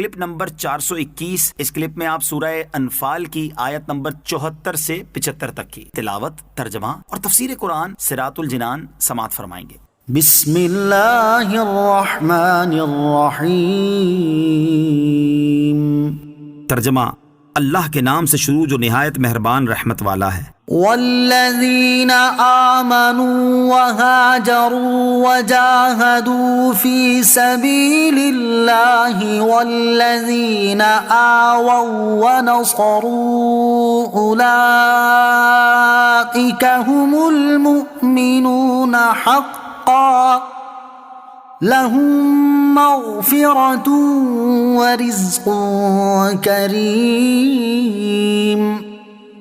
Clip number 421۔ اس clip میں آپ سورہ انفال کی آیت نمبر 74 سے 75 تک کی تلاوت، ترجمہ اور تفسیر قرآن صراط الجنان سماعت فرمائیں گے۔ بسم اللہ الرحمن الرحیم۔ ترجمہ، اللہ کے نام سے شروع جو نہایت مہربان رحمت والا ہے۔ والذین آمنوا وہاجروا وجاہدوا فی سبیل اللہ والذین آووا ونصروا اولئک هم المؤمنون حقا لهم مغفرۃ ورزق کریم۔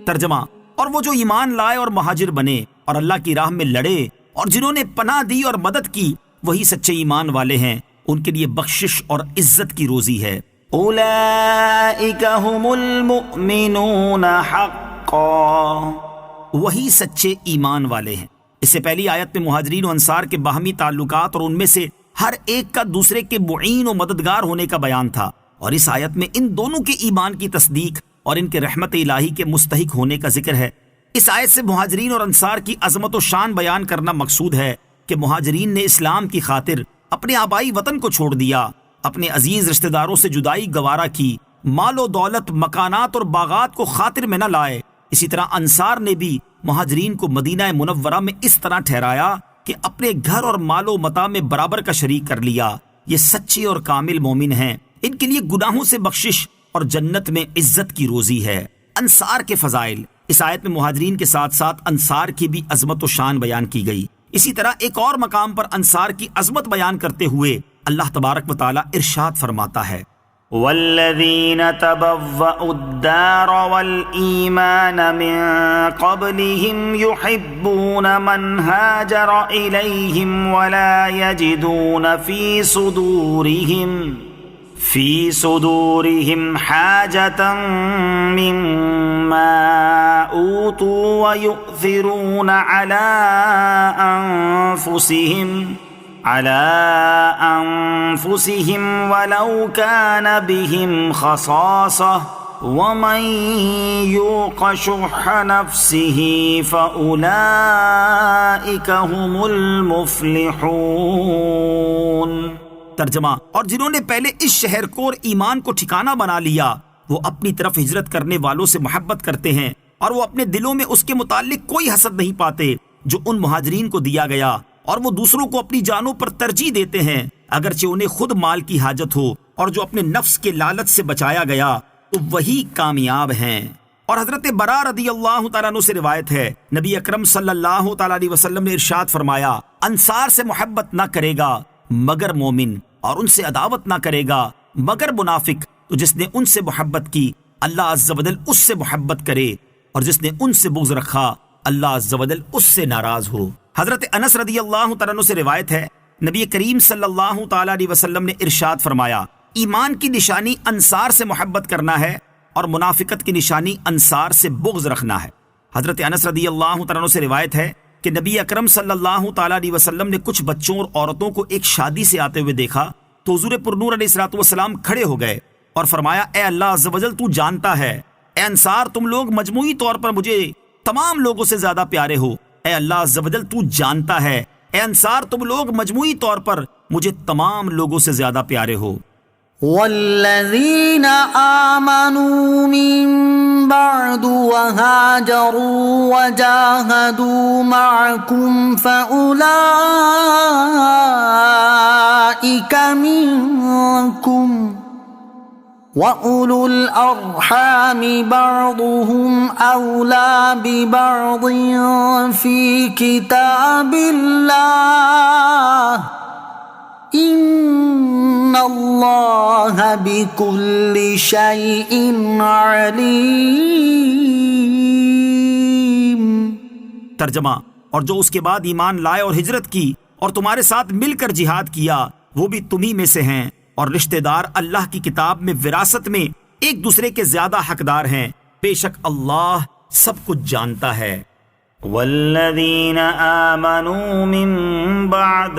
ترجمہ، اور وہ جو ایمان لائے اور مہاجر بنے اور اللہ کی راہ میں لڑے اور جنہوں نے پناہ دی اور مدد کی، وہی سچے ایمان والے ہیں، ان کے لیے بخشش اور عزت کی روزی ہے۔ اولئک هم المؤمنون حقا، وہی سچے ایمان والے ہیں۔ اس سے پہلی آیت میں مہاجرین و انصار کے باہمی تعلقات اور ان میں سے ہر ایک کا دوسرے کے معین و مددگار ہونے کا بیان تھا، اور اس آیت میں ان دونوں کے ایمان کی تصدیق اور ان کے رحمت الہی کے مستحق ہونے کا ذکر ہے۔ اس آیت سے مہاجرین اور انصار کی عظمت و شان بیان کرنا مقصود ہے کہ مہاجرین نے اسلام کی خاطر اپنے آبائی وطن کو چھوڑ دیا، اپنے عزیز رشتہ داروں سے جدائی گوارا کی، مال و دولت، مکانات اور باغات کو خاطر میں نہ لائے۔ اسی طرح انصار نے بھی مہاجرین کو مدینہ منورہ میں اس طرح ٹھہرایا کہ اپنے گھر اور مال و متاع میں برابر کا شریک کر لیا۔ یہ سچے اور کامل مومن ہیں، ان کے لیے گناہوں سے بخشش اور جنت میں عزت کی روزی ہے۔ انصار کے فضائل، اس آیت میں مہاجرین کے ساتھ ساتھ انصار کی بھی عظمت و شان بیان کی گئی۔ اسی طرح ایک اور مقام پر انصار کی عظمت بیان کرتے ہوئے اللہ تبارک و تعالی ارشاد فرماتا ہے، والذین تبوأوا الدار والایمان من قبلهم يحبون من هاجر الیہم ولا یجدون فی صدورهم حاجة مما أوتوا ويؤثرون على أنفسهم ولو كان بهم خصاصة ومن يوق شح نفسه فأولئك هم المفلحون۔ ترجمہ، اور جنہوں نے پہلے اس شہر کو اور ایمان کو ٹھکانہ بنا لیا، وہ اپنی طرف ہجرت کرنے والوں سے محبت کرتے ہیں اور وہ اپنے دلوں میں اس کے متعلق کوئی حسد نہیں پاتے جو ان مہاجرین کو دیا گیا، اور وہ دوسروں کو اپنی جانوں پر ترجیح دیتے ہیں اگرچہ انہیں خود مال کی حاجت ہو، اور جو اپنے نفس کے لالچ سے بچایا گیا تو وہی کامیاب ہیں۔ اور حضرت براء رضی اللہ تعالیٰ عنہ سے روایت ہے، نبی اکرم صلی اللہ تعالیٰ علیہ وسلم نے ارشاد فرمایا، انصار سے محبت نہ کرے گا مگر مومن، اور ان سے عداوت نہ کرے گا مگر منافق، تو جس نے ان سے محبت کی اللہ عز و جل اس سے محبت کرے، اور جس نے ان سے بغض رکھا اللہ عز و جل اس سے ناراض ہو۔ حضرت انس رضی اللہ تعالیٰ عنہ سے روایت ہے، نبی کریم صلی اللہ تعالیٰ علیہ وسلم نے ارشاد فرمایا، ایمان کی نشانی انصار سے محبت کرنا ہے اور منافقت کی نشانی انصار سے بغض رکھنا ہے۔ حضرت انس رضی اللہ تعالیٰ عنہ سے روایت ہے کہ نبی اکرم صلی اللہ تعالیٰ علیہ وسلم نے کچھ بچوں اور عورتوں کو ایک شادی سے آتے ہوئے دیکھا تو حضور پرنور علیہ الصلوۃ والسلام کھڑے ہو گئے اور فرمایا، اے اللہ عز و جل تو جانتا ہے، اے انصار تم لوگ مجموعی طور پر مجھے تمام لوگوں سے زیادہ پیارے ہو، اے اللہ عز و جل تو جانتا ہے، اے انصار تم لوگ مجموعی طور پر مجھے تمام لوگوں سے زیادہ پیارے ہو۔ والذین آمنوا من بعد وهاجروا وجاهدوا معكم فأولئك منكم وَأُولُو الْأَرْحَامِ بَعْضُهُمْ أَوْلَى بِبَعْضٍ فِي كِتَابِ اللَّهِ إِنَّ اللَّهَ بِكُلِّ شَيْءٍ عَلِيمٌ۔ ترجمہ، اور جو اس کے بعد ایمان لائے اور ہجرت کی اور تمہارے ساتھ مل کر جہاد کیا، وہ بھی تمہیں میں سے ہیں، اور رشتہ دار اللہ کی کتاب میں وراثت میں ایک دوسرے کے زیادہ حقدار ہیں، بے شک اللہ سب کچھ جانتا ہے۔ والذین آمنوا من بعد،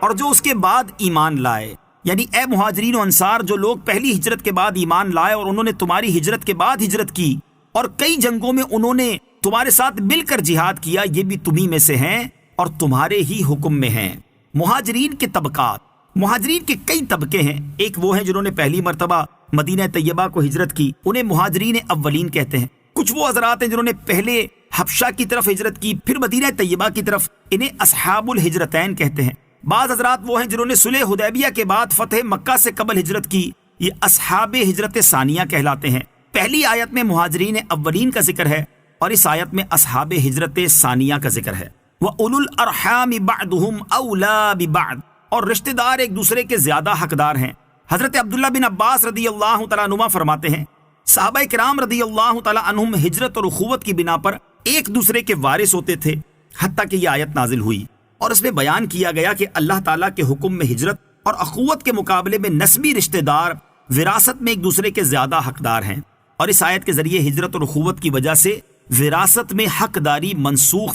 اور جو اس کے بعد ایمان لائے، یعنی اے مہاجرین و انصار، جو لوگ پہلی ہجرت کے بعد ایمان لائے اور انہوں نے تمہاری ہجرت کے بعد ہجرت کی اور کئی جنگوں میں انہوں نے تمہارے ساتھ مل کر جہاد کیا، یہ بھی تمہیں میں سے ہیں اور تمہارے ہی حکم میں ہیں۔ مہاجرین کے طبقات، مہاجرین کے کئی طبقے ہیں۔ ایک وہ ہیں جنہوں نے پہلی مرتبہ مدینہ طیبہ کو ہجرت کی، انہیں مہاجرین اولین کہتے ہیں۔ کچھ وہ حضرات ہیں جنہوں نے پہلے حبشہ کی طرف ہجرت کی، پھر مدینہ طیبہ کی طرف، انہیں اصحاب الہجرتین کہتے ہیں۔ بعض حضرات وہ ہیں جنہوں نے صلح حدیبیہ کے بعد فتح مکہ سے قبل ہجرت کی، یہ اصحاب ہجرت ثانیہ کہلاتے ہیں۔ پہلی آیت میں مہاجرین اولین کا ذکر ہے اور اس آیت میں اصحاب ہجرت ثانیہ کا ذکر ہے۔ وَأُولُو الْأَرْحَامِ بَعْضُهُمْ أَوْلَىٰ بِبَعْضٍ، اور رشتہ دار ایک دوسرے کے زیادہ حقدار ہیں۔ حضرت عبداللہ بن عباس رضی اللہ تعالیٰ عنہما فرماتے ہیں، صحابہ کرام رضی اللہ تعالیٰ عنہم ہجرت اور اخوت کی بنا پر ایک دوسرے کے وارث ہوتے تھے، حتیٰ کہ یہ آیت نازل ہوئی اور اس میں بیان کیا گیا کہ اللہ تعالیٰ کے حکم میں ہجرت اور اخوت کے مقابلے میں نسبی رشتہ دار وراثت میں ایک دوسرے کے زیادہ حقدار ہیں، اور اس آیت کے ذریعے ہجرت اور اخوت کی وجہ سے وراثت میں حقداری منسوخ